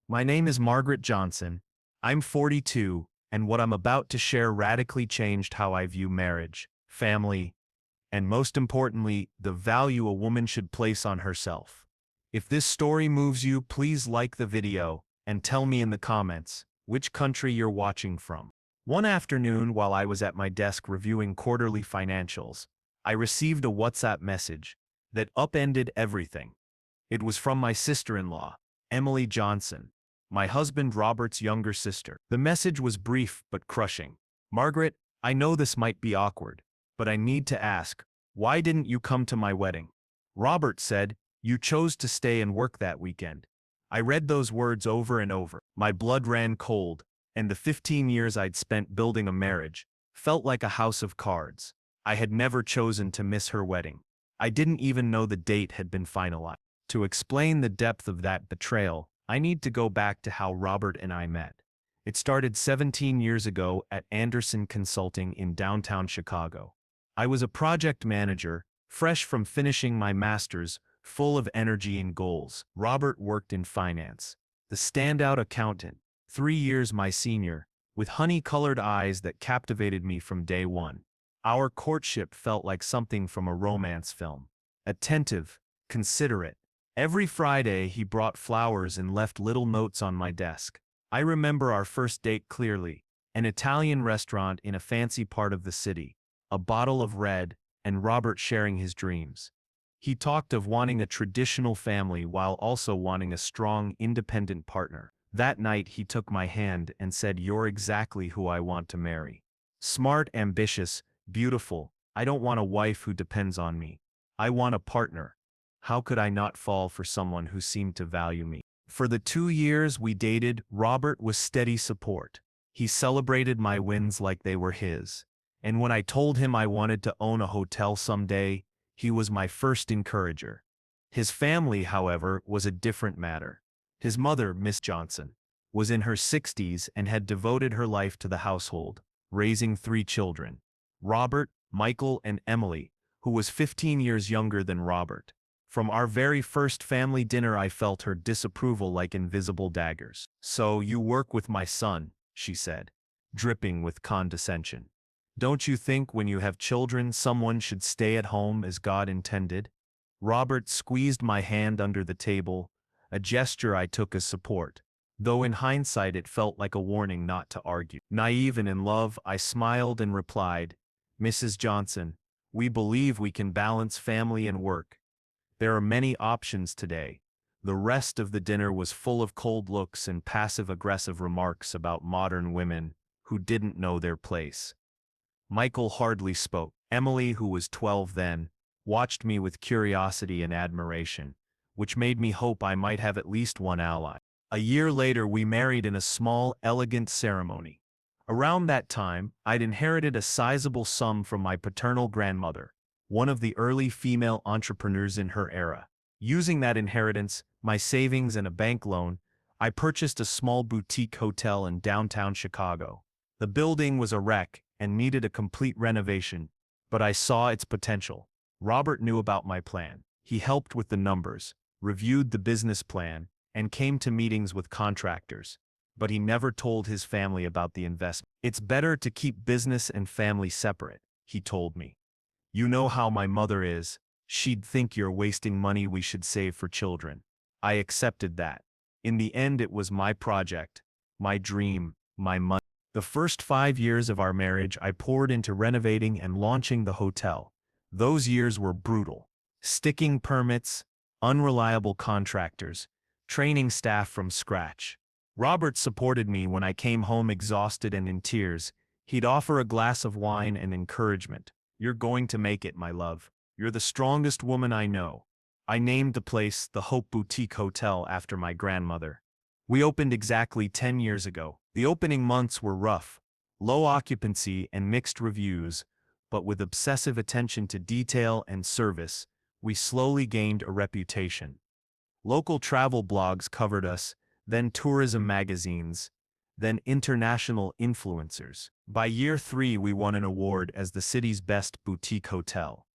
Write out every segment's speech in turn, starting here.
My name is Margaret Johnson. I'm 42, and what I'm about to share radically changed how I view marriage, family, and most importantly, the value a woman should place on herself. If this story moves you, please like the video and tell me in the comments which country you're watching from. One afternoon, while I was at my desk reviewing quarterly financials, I received a WhatsApp message that upended everything. It was from my sister-in-law, Emily Johnson, my husband Robert's younger sister. The message was brief but crushing. "Margaret, I know this might be awkward, but I need to ask, why didn't you come to my wedding?" Robert said, "You chose to stay and work that weekend." I read those words over and over. My blood ran cold, and the 15 years I'd spent building a marriage felt like a house of cards. I had never chosen to miss her wedding. I didn't even know the date had been finalized. To explain the depth of that betrayal, I need to go back to how Robert and I met. It started 17 years ago at Anderson Consulting in downtown Chicago. I was a project manager, fresh from finishing my master's, full of energy and goals. Robert worked in finance, the standout accountant, 3 years my senior, with honey-colored eyes that captivated me from day one. Our courtship felt like something from a romance film. Attentive, considerate. Every Friday he brought flowers and left little notes on my desk. I remember our first date clearly, an Italian restaurant in a fancy part of the city, a bottle of red, and Robert sharing his dreams. He talked of wanting a traditional family while also wanting a strong, independent partner. That night he took my hand and said, "You're exactly who I want to marry. Smart, ambitious, beautiful. I don't want a wife who depends on me. I want a partner." How could I not fall for someone who seemed to value me? For the 2 years we dated, Robert was steady support. He celebrated my wins like they were his. And when I told him I wanted to own a hotel someday, he was my first encourager. His family, however, was a different matter. His mother, Miss Johnson, was in her 60s and had devoted her life to the household, raising 3 children: Robert, Michael, and Emily, who was 15 years younger than Robert. From our very first family dinner I felt her disapproval like invisible daggers. "So you work with my son," she said, dripping with condescension. "Don't you think when you have children someone should stay at home as God intended?" Robert squeezed my hand under the table, a gesture I took as support, though in hindsight it felt like a warning not to argue. Naive and in love, I smiled and replied, "Mrs. Johnson, we believe we can balance family and work. There are many options today." The rest of the dinner was full of cold looks and passive-aggressive remarks about modern women who didn't know their place. Michael hardly spoke. Emily, who was 12 then, watched me with curiosity and admiration, which made me hope I might have at least one ally. A year later we married in a small, elegant ceremony. Around that time, I'd inherited a sizable sum from my paternal grandmother, one of the early female entrepreneurs in her era. Using that inheritance, my savings and a bank loan, I purchased a small boutique hotel in downtown Chicago. The building was a wreck and needed a complete renovation, but I saw its potential. Robert knew about my plan. He helped with the numbers, reviewed the business plan, and came to meetings with contractors. But he never told his family about the investment. "It's better to keep business and family separate," he told me. "You know how my mother is. She'd think you're wasting money we should save for children." I accepted that. In the end it was my project, my dream, my money. The first 5 years of our marriage I poured into renovating and launching the hotel. Those years were brutal. Sticking permits, unreliable contractors, training staff from scratch. Robert supported me when I came home exhausted and in tears. He'd offer a glass of wine and encouragement. "You're going to make it, my love. You're the strongest woman I know." I named the place the Hope Boutique Hotel after my grandmother. We opened exactly 10 years ago. The opening months were rough, low occupancy and mixed reviews, but with obsessive attention to detail and service, we slowly gained a reputation. Local travel blogs covered us, then tourism magazines, then international influencers. By year 3 we won an award as the city's best boutique hotel.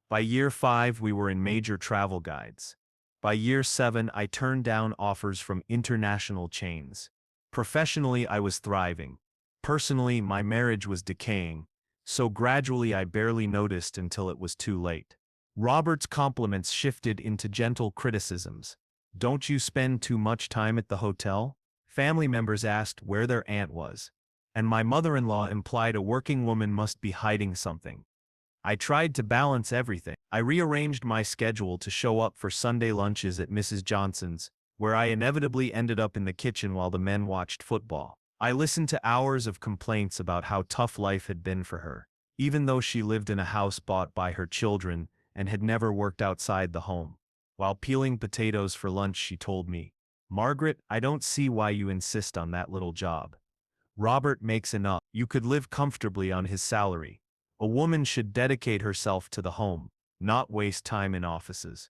By year 5 we were in major travel guides. By year 7, I turned down offers from international chains. Professionally, I was thriving. Personally, my marriage was decaying, so gradually I barely noticed until it was too late. Robert's compliments shifted into gentle criticisms. Don't you spend too much time at the hotel? Family members asked where their aunt was, and my mother-in-law implied a working woman must be hiding something. I tried to balance everything. I rearranged my schedule to show up for Sunday lunches at Mrs. Johnson's, where I inevitably ended up in the kitchen while the men watched football. I listened to hours of complaints about how tough life had been for her, even though she lived in a house bought by her children and had never worked outside the home. While peeling potatoes for lunch, she told me, "Margaret, I don't see why you insist on that little job. Robert makes enough. You could live comfortably on his salary. A woman should dedicate herself to the home, not waste time in offices."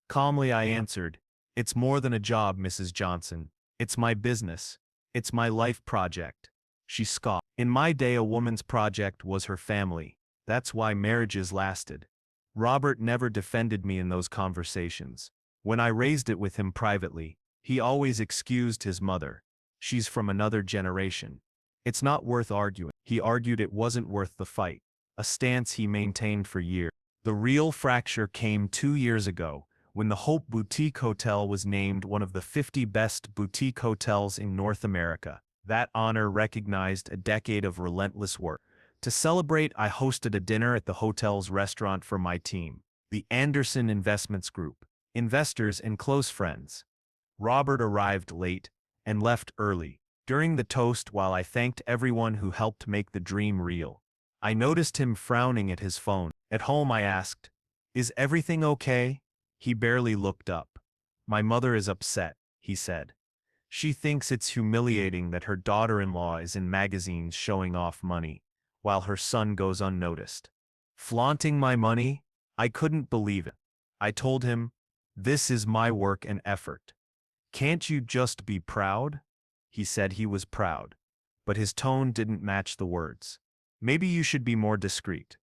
Calmly I answered, "It's more than a job, Mrs. Johnson. It's my business. It's my life project." She scoffed. "In my day, a woman's project was her family. That's why marriages lasted." Robert never defended me in those conversations. When I raised it with him privately, he always excused his mother. "She's from another generation. It's not worth arguing." He argued it wasn't worth the fight, a stance he maintained for years. The real fracture came 2 years ago, when the Hope Boutique Hotel was named one of the 50 best boutique hotels in North America. That honor recognized a decade of relentless work. To celebrate, I hosted a dinner at the hotel's restaurant for my team, the Anderson Investments Group, investors and close friends. Robert arrived late and left early. During the toast, while I thanked everyone who helped make the dream real, I noticed him frowning at his phone. At home, I asked, "Is everything okay?" He barely looked up. "My mother is upset," he said. "She thinks it's humiliating that her daughter-in-law is in magazines showing off money, while her son goes unnoticed." Flaunting my money? I couldn't believe it. I told him, "This is my work and effort. Can't you just be proud?" He said he was proud, but his tone didn't match the words. "Maybe you should be more discreet.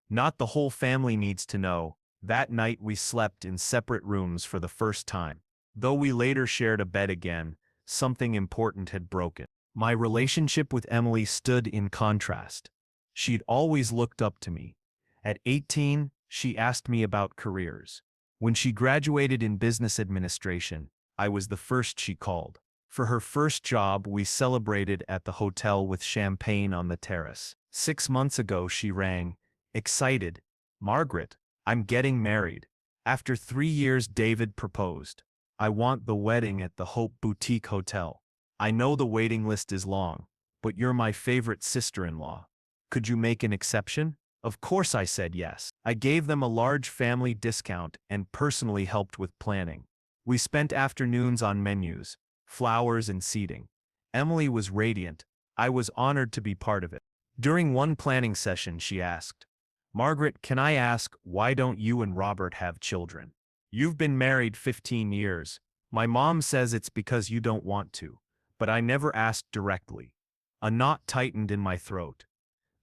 Not the whole family needs to know." That night we slept in separate rooms for the first time. Though we later shared a bed again, something important had broken. My relationship with Emily stood in contrast. She'd always looked up to me. At 18, she asked me about careers. When she graduated in business administration, I was the first she called. For her first job, we celebrated at the hotel with champagne on the terrace. 6 months ago, she rang, excited, "Margaret, I'm getting married." After 3 years, David proposed. "I want the wedding at the Hope Boutique Hotel. I know the waiting list is long, but you're my favorite sister-in-law. Could you make an exception?" Of course I said yes. I gave them a large family discount and personally helped with planning. We spent afternoons on menus, flowers and seating. Emily was radiant. I was honored to be part of it. During one planning session, she asked, "Margaret, can I ask, why don't you and Robert have children? You've been married 15 years. My mom says it's because you don't want to, but I never asked directly." A knot tightened in my throat.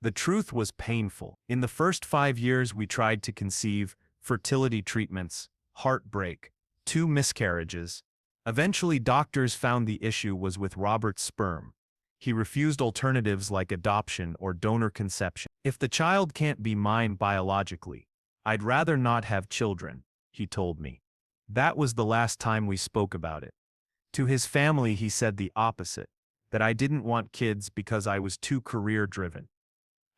The truth was painful. In the first 5 years we tried to conceive, fertility treatments, heartbreak, 2 miscarriages. Eventually doctors found the issue was with Robert's sperm. He refused alternatives like adoption or donor conception. "If the child can't be mine biologically, I'd rather not have children," he told me. That was the last time we spoke about it. To his family he said the opposite, that I didn't want kids because I was too career-driven.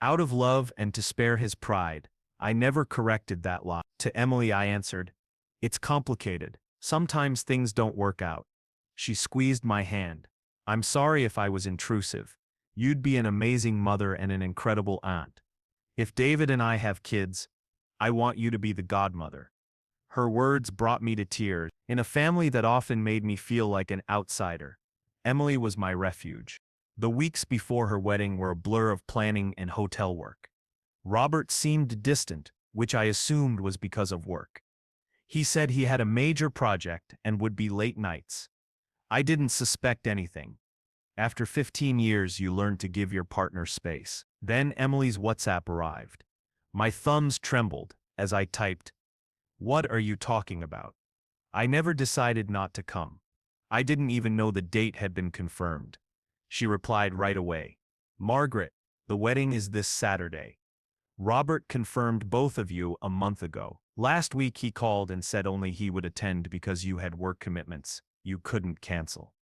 Out of love and to spare his pride, I never corrected that lie. To Emily I answered, "It's complicated. Sometimes things don't work out." She squeezed my hand. "I'm sorry if I was intrusive. You'd be an amazing mother and an incredible aunt. If David and I have kids, I want you to be the godmother." Her words brought me to tears. In a family that often made me feel like an outsider, Emily was my refuge. The weeks before her wedding were a blur of planning and hotel work. Robert seemed distant, which I assumed was because of work. He said he had a major project and would be late nights. I didn't suspect anything. After 15 years, you learn to give your partner space. Then Emily's WhatsApp arrived. My thumbs trembled as I typed, "What are you talking about?" I never decided not to come. I didn't even know the date had been confirmed. She replied right away. Margaret, the wedding is this Saturday. Robert confirmed both of you a month ago. Last week he called and said only he would attend because you had work commitments. You couldn't cancel.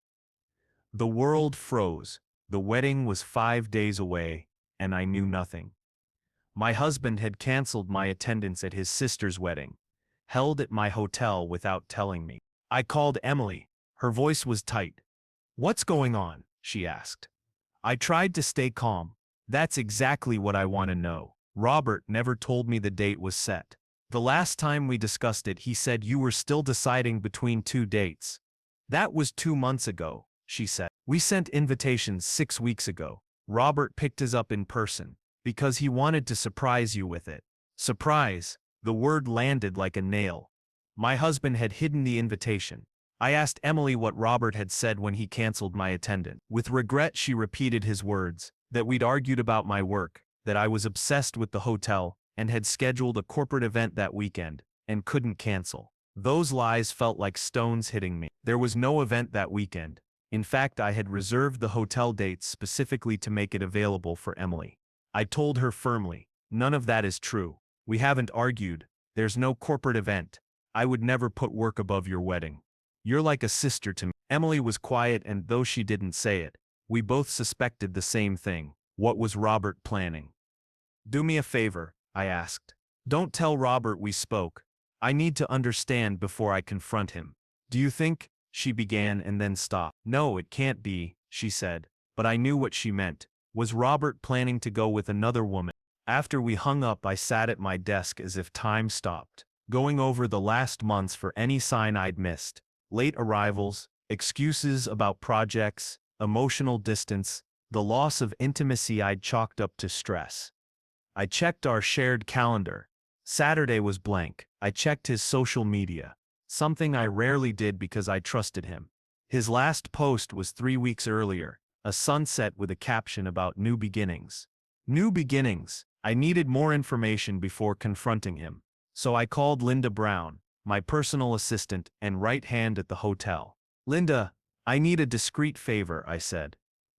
The world froze. The wedding was 5 days away, and I knew nothing. My husband had canceled my attendance at his sister's wedding, held at my hotel without telling me. I called Emily. Her voice was tight. What's going on? She asked. I tried to stay calm. That's exactly what I want to know. Robert never told me the date was set. The last time we discussed it, he said you were still deciding between two dates. That was 2 months ago, she said. We sent invitations 6 weeks ago. Robert picked us up in person because he wanted to surprise you with it. Surprise, the word landed like a nail. My husband had hidden the invitation. I asked Emily what Robert had said when he canceled my attendance. With regret, she repeated his words, that we'd argued about my work, that I was obsessed with the hotel, and had scheduled a corporate event that weekend, and couldn't cancel. Those lies felt like stones hitting me. There was no event that weekend. In fact, I had reserved the hotel dates specifically to make it available for Emily. I told her firmly, none of that is true. We haven't argued. There's no corporate event. I would never put work above your wedding. You're like a sister to me. Emily was quiet, and though she didn't say it, we both suspected the same thing. What was Robert planning? Do me a favor, I asked. Don't tell Robert we spoke. I need to understand before I confront him. Do you think? She began and then stopped. No, it can't be, she said, but I knew what she meant. Was Robert planning to go with another woman? After we hung up, I sat at my desk as if time stopped, going over the last months for any sign I'd missed. Late arrivals, excuses about projects, emotional distance, the loss of intimacy I'd chalked up to stress. I checked our shared calendar. Saturday was blank. I checked his social media, something I rarely did because I trusted him. His last post was 3 weeks earlier, a sunset with a caption about new beginnings. New beginnings. I needed more information before confronting him, so I called Linda Brown, my personal assistant and right hand at the hotel. Linda, I need a discreet favor, I said.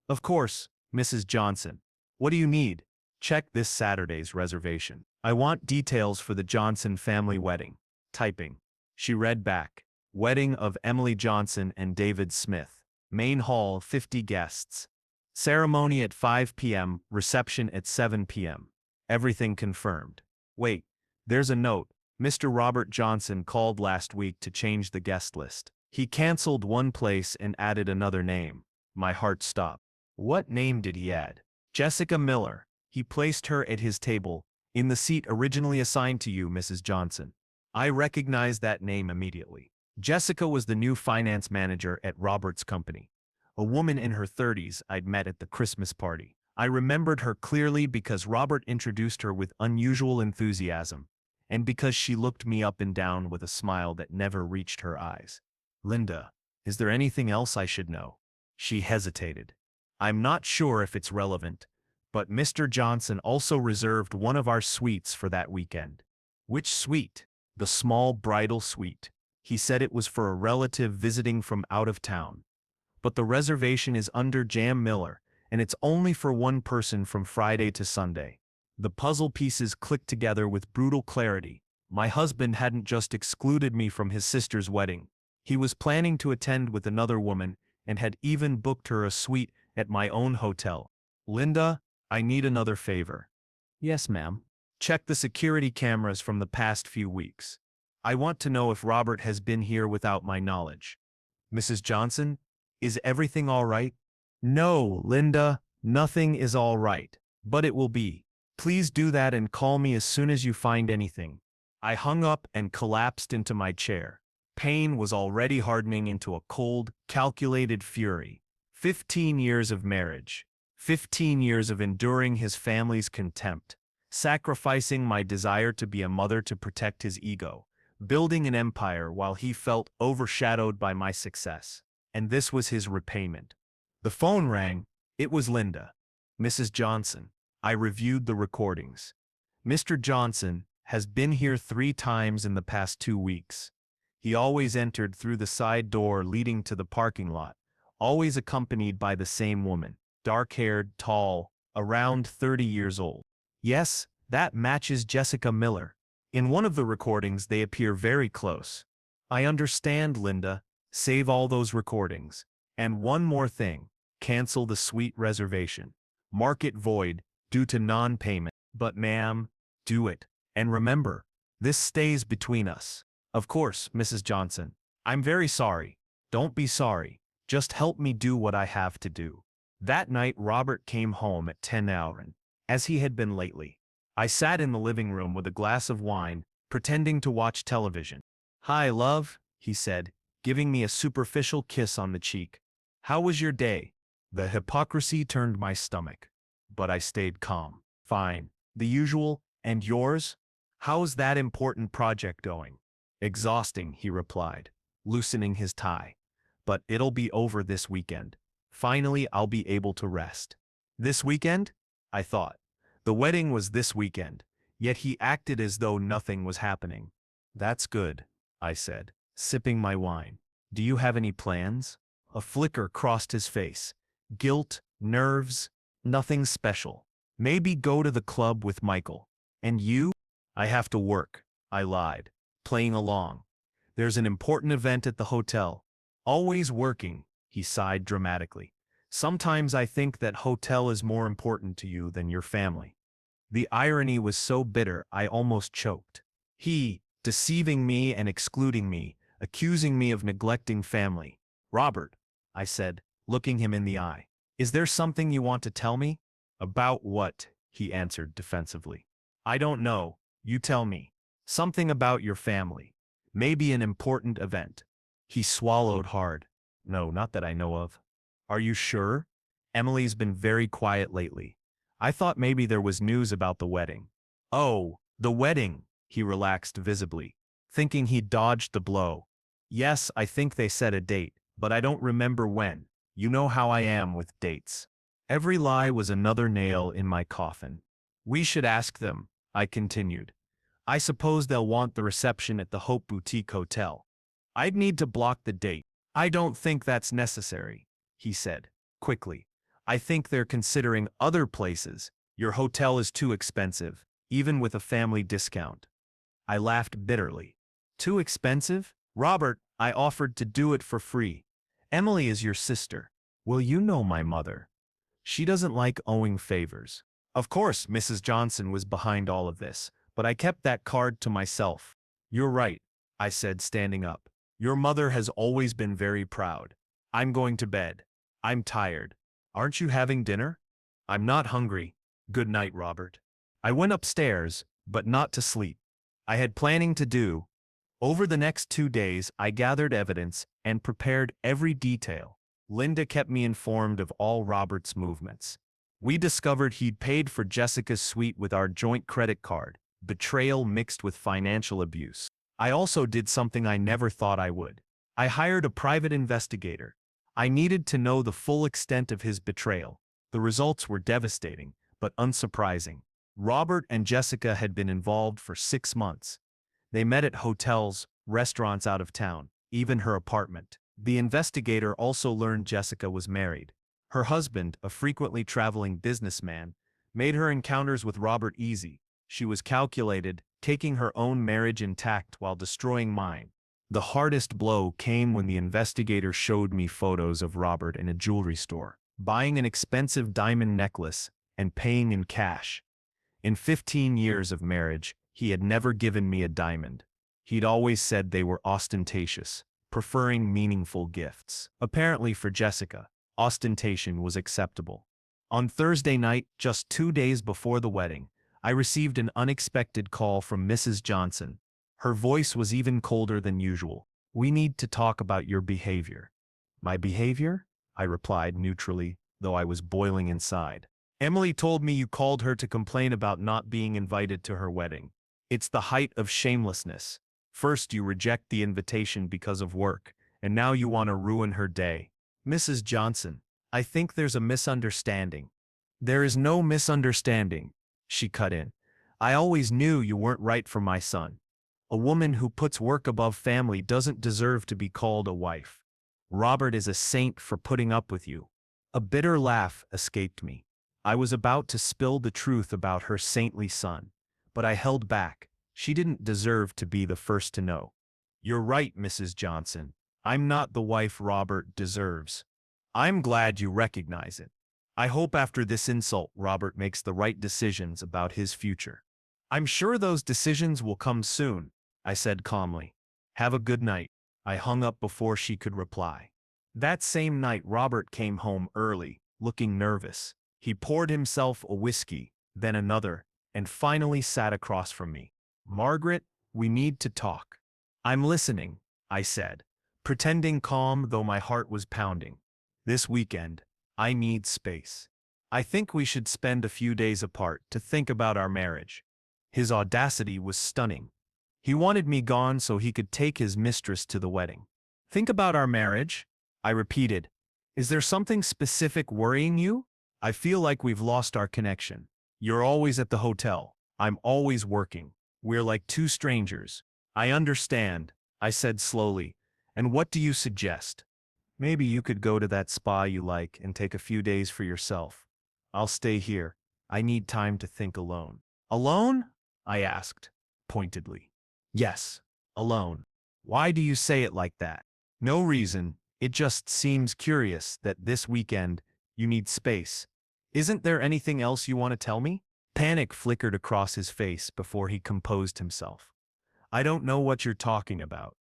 Of course, Mrs. Johnson. What do you need? Check this Saturday's reservation. I want details for the Johnson family wedding. Typing. She read back. Wedding of Emily Johnson and David Smith. Main hall, 50 guests. Ceremony at 5 p.m., reception at 7 p.m. Everything confirmed. Wait, there's a note. Mr. Robert Johnson called last week to change the guest list. He canceled one place and added another name. My heart stopped. What name did he add? Jessica Miller. He placed her at his table, in the seat originally assigned to you, Mrs. Johnson. I recognized that name immediately. Jessica was the new finance manager at Robert's company. A woman in her 30s I'd met at the Christmas party. I remembered her clearly because Robert introduced her with unusual enthusiasm, and because she looked me up and down with a smile that never reached her eyes. Linda, is there anything else I should know? She hesitated. I'm not sure if it's relevant, but Mr. Johnson also reserved one of our suites for that weekend. Which suite? The small bridal suite. He said it was for a relative visiting from out of town. But the reservation is under Jam Miller, and it's only for one person from Friday to Sunday. The puzzle pieces clicked together with brutal clarity. My husband hadn't just excluded me from his sister's wedding. He was planning to attend with another woman and had even booked her a suite at my own hotel. Linda, I need another favor. Yes, ma'am. Check the security cameras from the past few weeks. I want to know if Robert has been here without my knowledge. Mrs. Johnson, is everything all right? No, Linda, nothing is all right, but it will be. Please do that and call me as soon as you find anything. I hung up and collapsed into my chair. Pain was already hardening into a cold, calculated fury. 15 years of marriage. 15 years of enduring his family's contempt, sacrificing my desire to be a mother to protect his ego, building an empire while he felt overshadowed by my success. And this was his repayment. The phone rang. It was Linda. Mrs. Johnson. I reviewed the recordings. Mr. Johnson has been here 3 times in the past 2 weeks. He always entered through the side door leading to the parking lot, always accompanied by the same woman, dark-haired, tall, around 30 years old. Yes, that matches Jessica Miller. In one of the recordings they appear very close. I understand, Linda. Save all those recordings. And one more thing. Cancel the suite reservation. Mark it void, due to non-payment. But ma'am, do it. And remember, this stays between us. Of course, Mrs. Johnson. I'm very sorry. Don't be sorry. Just help me do what I have to do. That night Robert came home at 10 hours, as he had been lately. I sat in the living room with a glass of wine, pretending to watch television. "Hi, love," he said, giving me a superficial kiss on the cheek. "How was your day?" The hypocrisy turned my stomach. But I stayed calm. "Fine. The usual. And yours? How's that important project going?" "Exhausting," he replied, loosening his tie. "But it'll be over this weekend. Finally, I'll be able to rest." This weekend? I thought. The wedding was this weekend, yet he acted as though nothing was happening. "That's good," I said, sipping my wine. "Do you have any plans?" A flicker crossed his face. "Guilt, nerves, nothing special. Maybe go to the club with Michael. And you?" "I have to work," I lied, playing along. "There's an important event at the hotel." "Always working," he sighed dramatically. "Sometimes I think that hotel is more important to you than your family." The irony was so bitter I almost choked. He, deceiving me and excluding me, accusing me of neglecting family. "Robert," I said, looking him in the eye, "is there something you want to tell me?" "About what?" he answered defensively. "I don't know. You tell me. Something about your family. Maybe an important event." He swallowed hard. "No, not that I know of." "Are you sure? Emily's been very quiet lately. I thought maybe there was news about the wedding." "Oh, the wedding," he relaxed visibly, thinking he'd dodged the blow. "Yes, I think they set a date, but I don't remember when. You know how I am with dates." Every lie was another nail in my coffin. "We should ask them," I continued. "I suppose they'll want the reception at the Hope Boutique Hotel. I'd need to block the date." "I don't think that's necessary," he said, quickly. "I think they're considering other places. Your hotel is too expensive, even with a family discount." I laughed bitterly. "Too expensive? Robert, I offered to do it for free. Emily is your sister. Well, you know my mother. She doesn't like owing favors." Of course, Mrs. Johnson was behind all of this, but I kept that card to myself. "You're right," I said, standing up. "Your mother has always been very proud. I'm going to bed. I'm tired. Aren't you having dinner?" "I'm not hungry. Good night, Robert." I went upstairs, but not to sleep. I had planning to do. Over the next 2 days, I gathered evidence and prepared every detail. Linda kept me informed of all Robert's movements. We discovered he'd paid for Jessica's suite with our joint credit card, betrayal mixed with financial abuse. I also did something I never thought I would. I hired a private investigator. I needed to know the full extent of his betrayal. The results were devastating, but unsurprising. Robert and Jessica had been involved for 6 months. They met at hotels, restaurants out of town, even her apartment. The investigator also learned Jessica was married. Her husband, a frequently traveling businessman, made her encounters with Robert easy. She was calculated, taking her own marriage intact while destroying mine. The hardest blow came when the investigator showed me photos of Robert in a jewelry store, buying an expensive diamond necklace and paying in cash. In 15 years of marriage, he had never given me a diamond. He'd always said they were ostentatious, preferring meaningful gifts. Apparently for Jessica, ostentation was acceptable. On Thursday night, just 2 days before the wedding, I received an unexpected call from Mrs. Johnson. Her voice was even colder than usual. "We need to talk about your behavior." "My behavior?" I replied neutrally, though I was boiling inside. "Emily told me you called her to complain about not being invited to her wedding. It's the height of shamelessness. First you reject the invitation because of work, and now you want to ruin her day." "Mrs. Johnson, I think there's a misunderstanding." "There is no misunderstanding," she cut in. "I always knew you weren't right for my son. A woman who puts work above family doesn't deserve to be called a wife. Robert is a saint for putting up with you. A bitter laugh escaped me. I was about to spill the truth about her saintly son, but I held back. She didn't deserve to be the first to know. You're right, Mrs. Johnson. I'm not the wife Robert deserves. I'm glad you recognize it. I hope after this insult, Robert makes the right decisions about his future. I'm sure those decisions will come soon, I said calmly. Have a good night. I hung up before she could reply. That same night, Robert came home early, looking nervous. He poured himself a whiskey, then another, and finally sat across from me. Margaret, we need to talk. I'm listening, I said, pretending calm though my heart was pounding. This weekend, I need space. I think we should spend a few days apart to think about our marriage. His audacity was stunning. He wanted me gone so he could take his mistress to the wedding. Think about our marriage? I repeated. Is there something specific worrying you? I feel like we've lost our connection. You're always at the hotel. I'm always working. We're like two strangers. I understand, I said slowly. And what do you suggest? Maybe you could go to that spa you like and take a few days for yourself. I'll stay here. I need time to think alone. Alone? I asked, pointedly. Yes, alone. Why do you say it like that? No reason. It just seems curious that this weekend you need space. Isn't there anything else you want to tell me? Panic flickered across his face before he composed himself. I don't know what you're talking about.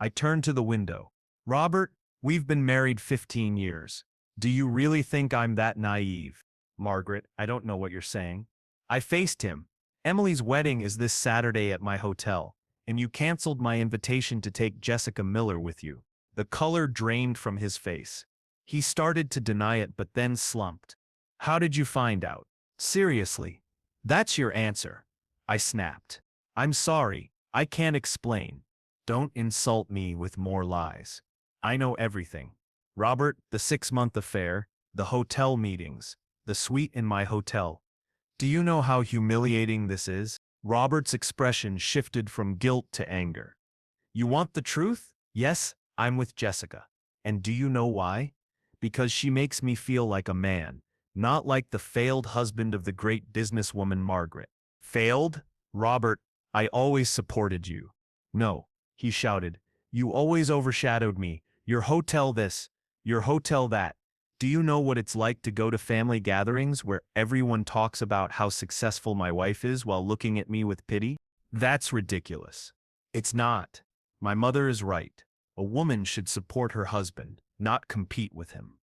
I turned to the window. Robert, we've been married 15 years. Do you really think I'm that naive? Margaret, I don't know what you're saying. I faced him. Emily's wedding is this Saturday at my hotel, and you canceled my invitation to take Jessica Miller with you. The color drained from his face. He started to deny it but then slumped. How did you find out? Seriously, that's your answer. I snapped. I'm sorry, I can't explain. Don't insult me with more lies. I know everything. Robert, the 6-month affair, the hotel meetings, the suite in my hotel. Do you know how humiliating this is? Robert's expression shifted from guilt to anger. You want the truth? Yes, I'm with Jessica. And do you know why? Because she makes me feel like a man, not like the failed husband of the great businesswoman Margaret. Failed? Robert, I always supported you. No, he shouted. You always overshadowed me. Your hotel this, your hotel that. Do you know what it's like to go to family gatherings where everyone talks about how successful my wife is while looking at me with pity? That's ridiculous. It's not. My mother is right. A woman should support her husband, not compete with him.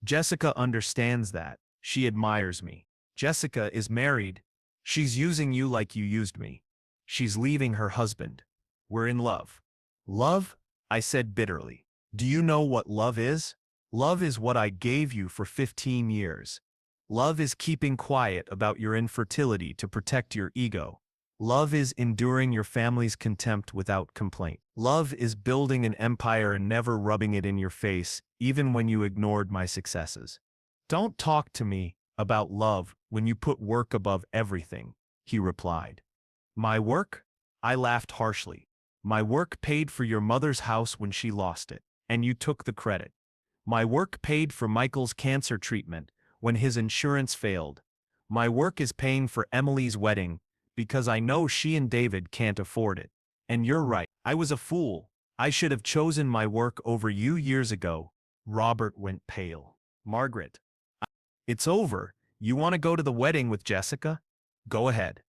Jessica understands that. She admires me. Jessica is married. She's using you like you used me. She's leaving her husband. We're in love. Love? I said bitterly. Do you know what love is? Love is what I gave you for 15 years. Love is keeping quiet about your infertility to protect your ego. Love is enduring your family's contempt without complaint. Love is building an empire and never rubbing it in your face, even when you ignored my successes. Don't talk to me about love when you put work above everything, he replied. My work? I laughed harshly. My work paid for your mother's house when she lost it, and you took the credit. My work paid for Michael's cancer treatment when his insurance failed. My work is paying for Emily's wedding because I know she and David can't afford it. And you're right, I was a fool. I should have chosen my work over you years ago. Robert went pale. Margaret, it's over. You want to go to the wedding with Jessica? Go ahead.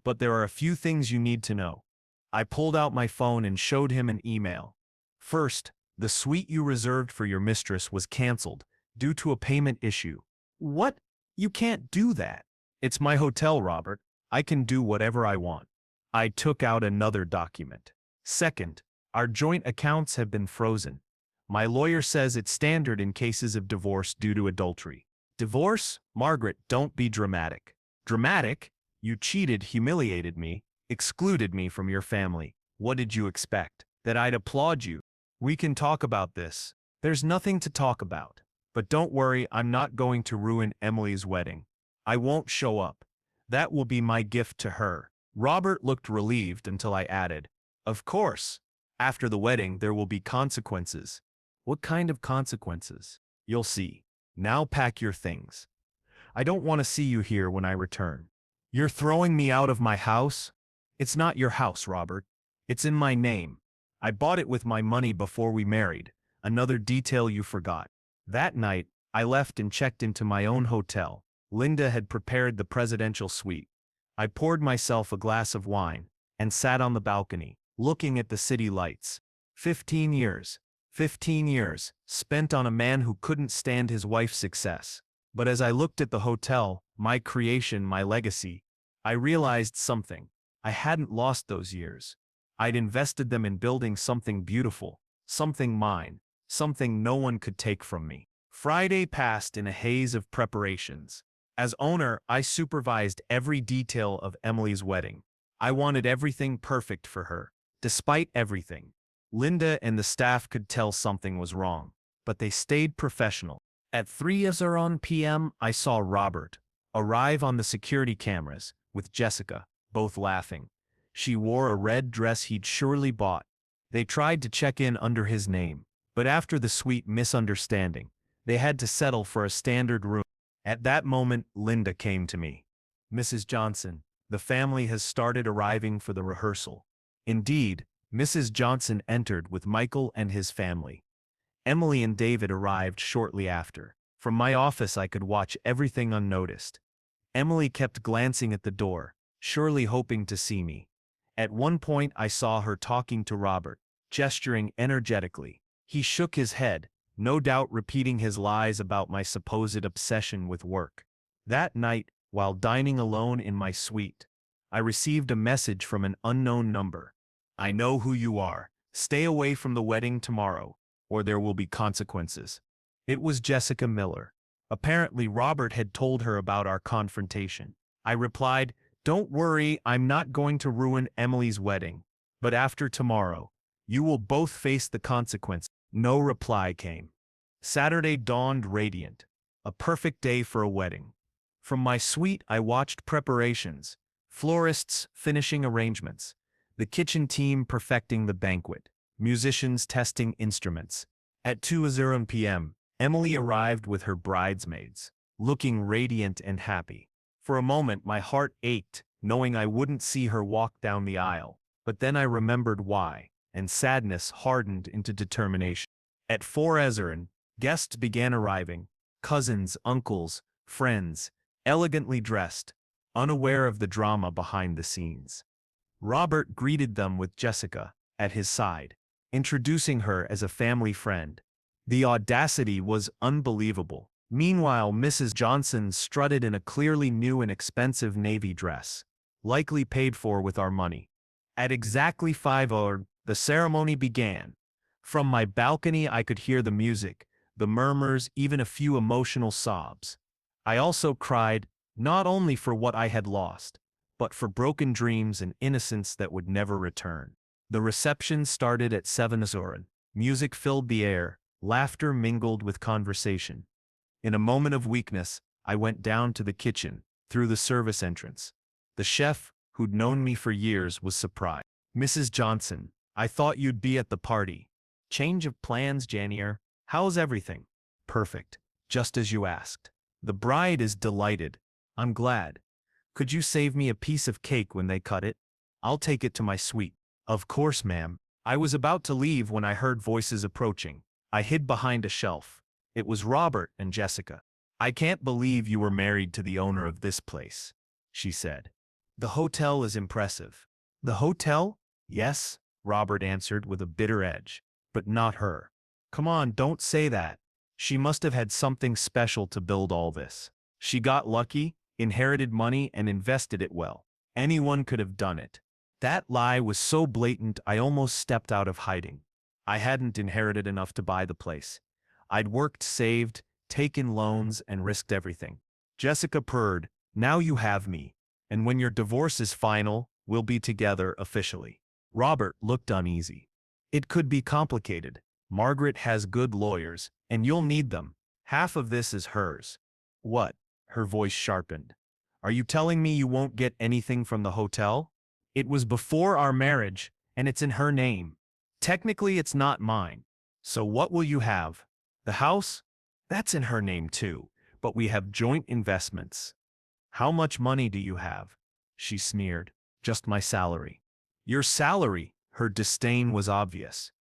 But there are a few things you need to know. I pulled out my phone and showed him an email. First, the suite you reserved for your mistress was canceled due to a payment issue. What? You can't do that. It's my hotel, Robert. I can do whatever I want. I took out another document. Second, our joint accounts have been frozen. My lawyer says it's standard in cases of divorce due to adultery. Divorce? Margaret, don't be dramatic. Dramatic? You cheated, humiliated me, excluded me from your family. What did you expect? That I'd applaud you? We can talk about this. There's nothing to talk about. But don't worry, I'm not going to ruin Emily's wedding. I won't show up. That will be my gift to her. Robert looked relieved until I added, Of course. After the wedding, there will be consequences. What kind of consequences? You'll see. Now pack your things. I don't want to see you here when I return. You're throwing me out of my house? It's not your house, Robert. It's in my name. I bought it with my money before we married. Another detail you forgot. That night, I left and checked into my own hotel. Linda had prepared the presidential suite. I poured myself a glass of wine and sat on the balcony, looking at the city lights. 15 years. 15 years, spent on a man who couldn't stand his wife's success. But as I looked at the hotel, my creation, my legacy, I realized something. I hadn't lost those years. I'd invested them in building something beautiful, something mine, something no one could take from me. Friday passed in a haze of preparations. As owner, I supervised every detail of Emily's wedding. I wanted everything perfect for her. Despite everything, Linda and the staff could tell something was wrong, but they stayed professional. At 3:00 p.m., I saw Robert arrive on the security cameras with Jessica, both laughing. She wore a red dress he'd surely bought. They tried to check in under his name, but after the sweet misunderstanding, they had to settle for a standard room. At that moment, Linda came to me. Mrs. Johnson, the family has started arriving for the rehearsal. Indeed, Mrs. Johnson entered with Michael and his family. Emily and David arrived shortly after. From my office I could watch everything unnoticed. Emily kept glancing at the door, surely hoping to see me. At one point I saw her talking to Robert, gesturing energetically. He shook his head, no doubt repeating his lies about my supposed obsession with work. That night, while dining alone in my suite, I received a message from an unknown number. I know who you are. Stay away from the wedding tomorrow, or there will be consequences. It was Jessica Miller. Apparently Robert had told her about our confrontation. I replied, "Don't worry, I'm not going to ruin Emily's wedding. But after tomorrow, you will both face the consequence." No reply came. Saturday dawned radiant. A perfect day for a wedding. From my suite I watched preparations, florists finishing arrangements, the kitchen team perfecting the banquet, musicians testing instruments. At 2:00 p.m., Emily arrived with her bridesmaids, looking radiant and happy. For a moment my heart ached, knowing I wouldn't see her walk down the aisle, but then I remembered why, and sadness hardened into determination. At 4:00, guests began arriving, cousins, uncles, friends, elegantly dressed, unaware of the drama behind the scenes. Robert greeted them with Jessica at his side, introducing her as a family friend. The audacity was unbelievable. Meanwhile, Mrs. Johnson strutted in a clearly new and expensive navy dress, likely paid for with our money. At exactly 5:00, the ceremony began. From my balcony I could hear the music, the murmurs, even a few emotional sobs. I also cried, not only for what I had lost, but for broken dreams and innocence that would never return. The reception started at 7:00. Music filled the air, laughter mingled with conversation. In a moment of weakness, I went down to the kitchen, through the service entrance. The chef, who'd known me for years, was surprised. "Mrs. Johnson, I thought you'd be at the party. Change of plans, Janier. How's everything?" "Perfect. Just as you asked. The bride is delighted. I'm glad. Could you save me a piece of cake when they cut it? I'll take it to my suite." "Of course, ma'am." I was about to leave when I heard voices approaching. I hid behind a shelf. It was Robert and Jessica. "I can't believe you were married to the owner of this place," she said. "The hotel is impressive." "The hotel?" "Yes," Robert answered with a bitter edge. "But not her. Come on, don't say that. She must have had something special to build all this. She got lucky, inherited money, and invested it well. Anyone could have done it." That lie was so blatant I almost stepped out of hiding. I hadn't inherited enough to buy the place. I'd worked, saved, taken loans, and risked everything. Jessica purred, "Now you have me. And when your divorce is final, we'll be together officially." Robert looked uneasy. "It could be complicated. Margaret has good lawyers, and you'll need them. Half of this is hers." "What?" Her voice sharpened. "Are you telling me you won't get anything from the hotel? It was before our marriage, and it's in her name. Technically, it's not mine. So what will you have? The house? That's in her name too, but we have joint investments. How much money do you have? She sneered. Just my salary. Your salary? Her disdain was obvious.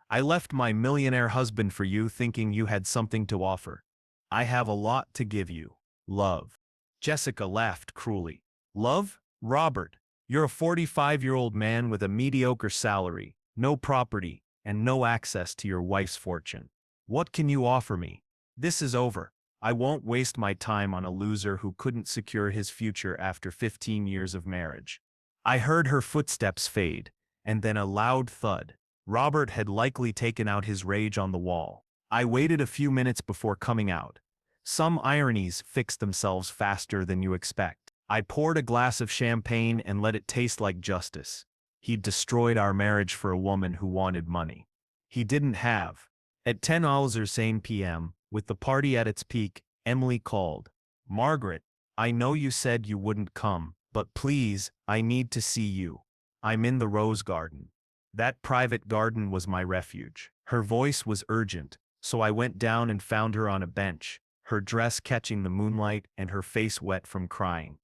I left my millionaire husband for you thinking you had something to offer. I have a lot to give you. Love. Jessica laughed cruelly. Love? Robert, you're a 45-year-old man with a mediocre salary, no property, and no access to your wife's fortune. What can you offer me? This is over. I won't waste my time on a loser who couldn't secure his future after 15 years of marriage. I heard her footsteps fade, and then a loud thud. Robert had likely taken out his rage on the wall. I waited a few minutes before coming out. Some ironies fix themselves faster than you expect. I poured a glass of champagne and let it taste like justice. He'd destroyed our marriage for a woman who wanted money. He didn't have. At 10:00 p.m., with the party at its peak, Emily called. Margaret, I know you said you wouldn't come, but please, I need to see you. I'm in the rose garden. That private garden was my refuge. Her voice was urgent, so I went down and found her on a bench, her dress catching the moonlight and her face wet from crying.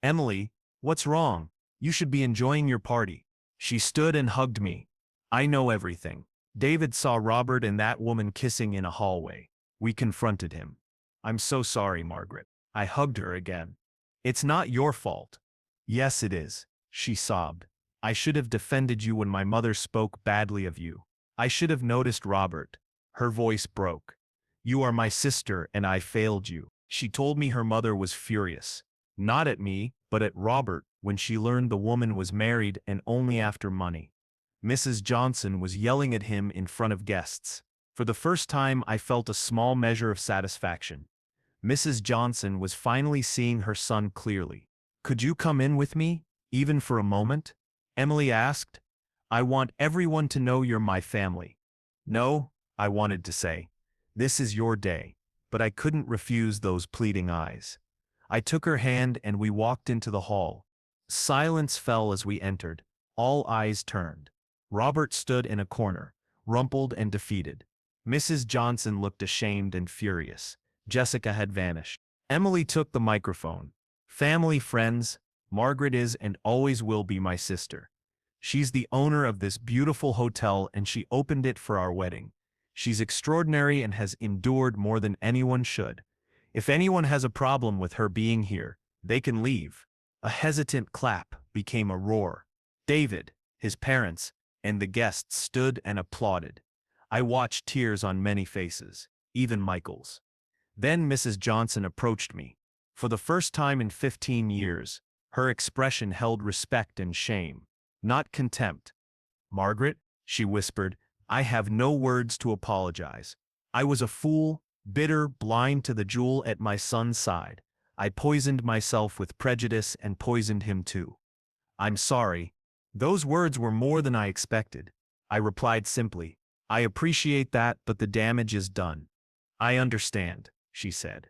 Emily, what's wrong? You should be enjoying your party. She stood and hugged me. I know everything. David saw Robert and that woman kissing in a hallway. We confronted him. I'm so sorry, Margaret. I hugged her again. It's not your fault. Yes, it is, she sobbed. I should have defended you when my mother spoke badly of you. I should have noticed Robert. Her voice broke. You are my sister and I failed you. She told me her mother was furious. Not at me, but at Robert when she learned the woman was married and only after money. Mrs. Johnson was yelling at him in front of guests. For the first time I felt a small measure of satisfaction. Mrs. Johnson was finally seeing her son clearly. Could you come in with me, even for a moment? Emily asked. I want everyone to know you're my family. No, I wanted to say. This is your day. But I couldn't refuse those pleading eyes. I took her hand and we walked into the hall. Silence fell as we entered. All eyes turned. Robert stood in a corner, rumpled and defeated. Mrs. Johnson looked ashamed and furious. Jessica had vanished. Emily took the microphone. Family, friends, Margaret is and always will be my sister. She's the owner of this beautiful hotel and she opened it for our wedding. She's extraordinary and has endured more than anyone should. If anyone has a problem with her being here, they can leave. A hesitant clap became a roar. David, his parents, and the guests stood and applauded. I watched tears on many faces, even Michael's. Then Mrs. Johnson approached me. For the first time in 15 years, her expression held respect and shame, not contempt. Margaret, she whispered, I have no words to apologize. I was a fool, bitter, blind to the jewel at my son's side. I poisoned myself with prejudice and poisoned him too. I'm sorry. Those words were more than I expected. I replied simply, I appreciate that, but the damage is done. I understand, she said.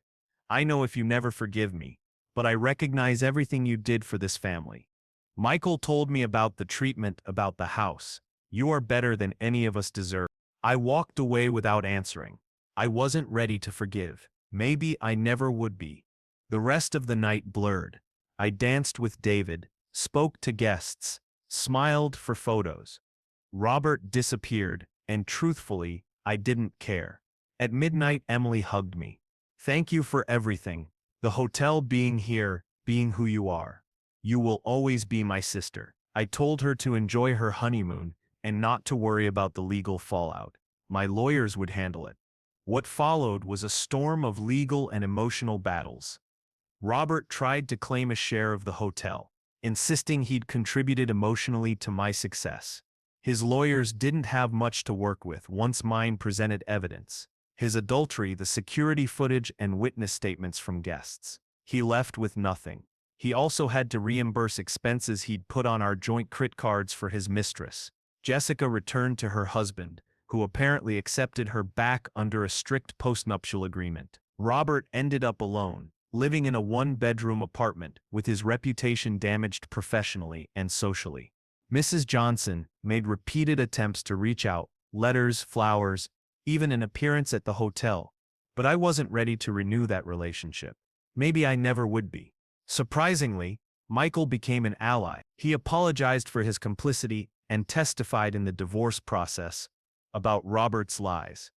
I know if you never forgive me, but I recognize everything you did for this family. Michael told me about the treatment, about the house. You are better than any of us deserve. I walked away without answering. I wasn't ready to forgive. Maybe I never would be. The rest of the night blurred. I danced with David, spoke to guests, smiled for photos. Robert disappeared, and truthfully, I didn't care. At midnight, Emily hugged me. Thank you for everything. The hotel, being here, being who you are. You will always be my sister. I told her to enjoy her honeymoon and not to worry about the legal fallout. My lawyers would handle it. What followed was a storm of legal and emotional battles. Robert tried to claim a share of the hotel, insisting he'd contributed emotionally to my success. His lawyers didn't have much to work with once mine presented evidence. His adultery, the security footage, and witness statements from guests. He left with nothing. He also had to reimburse expenses he'd put on our joint credit cards for his mistress. Jessica returned to her husband, who apparently accepted her back under a strict postnuptial agreement. Robert ended up alone, living in a one-bedroom apartment with his reputation damaged professionally and socially. Mrs. Johnson made repeated attempts to reach out, letters, flowers, even an appearance at the hotel, but I wasn't ready to renew that relationship. Maybe I never would be. Surprisingly, Michael became an ally. He apologized for his complicity and testified in the divorce process about Robert's lies.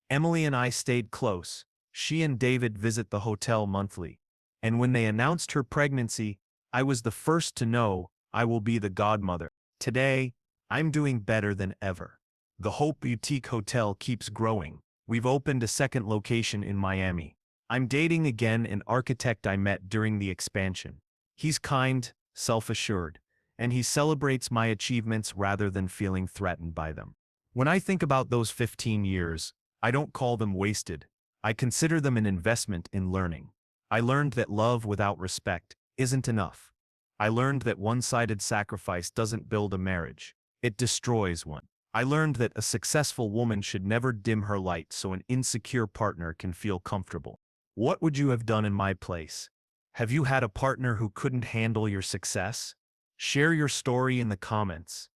Emily and I stayed close. She and David visit the hotel monthly. And when they announced her pregnancy, I was the first to know I will be the godmother. Today, I'm doing better than ever. The Hope Boutique Hotel keeps growing. We've opened a second location in Miami. I'm dating again an architect I met during the expansion. He's kind, self-assured, and he celebrates my achievements rather than feeling threatened by them. When I think about those 15 years, I don't call them wasted. I consider them an investment in learning. I learned that love without respect isn't enough. I learned that one-sided sacrifice doesn't build a marriage. It destroys one. I learned that a successful woman should never dim her light so an insecure partner can feel comfortable. What would you have done in my place? Have you had a partner who couldn't handle your success? Share your story in the comments.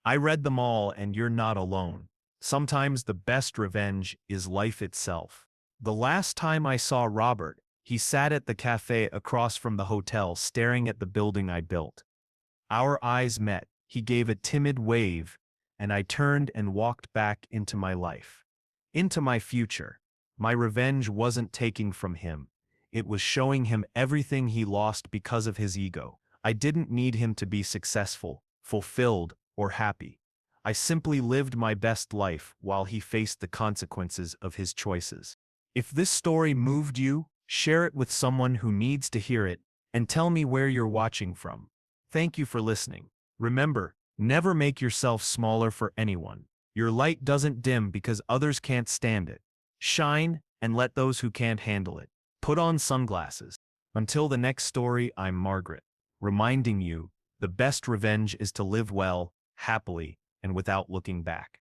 I read them all and you're not alone. Sometimes the best revenge is life itself. The last time I saw Robert, he sat at the cafe across from the hotel staring at the building I built. Our eyes met, he gave a timid wave, and I turned and walked back into my life. Into my future. My revenge wasn't taking from him. It was showing him everything he lost because of his ego. I didn't need him to be successful, fulfilled, or happy. I simply lived my best life while he faced the consequences of his choices. If this story moved you, share it with someone who needs to hear it, and tell me where you're watching from. Thank you for listening. Remember, never make yourself smaller for anyone. Your light doesn't dim because others can't stand it. Shine, and let those who can't handle it put on sunglasses. Until the next story, I'm Margaret, reminding you, the best revenge is to live well, happily, and without looking back.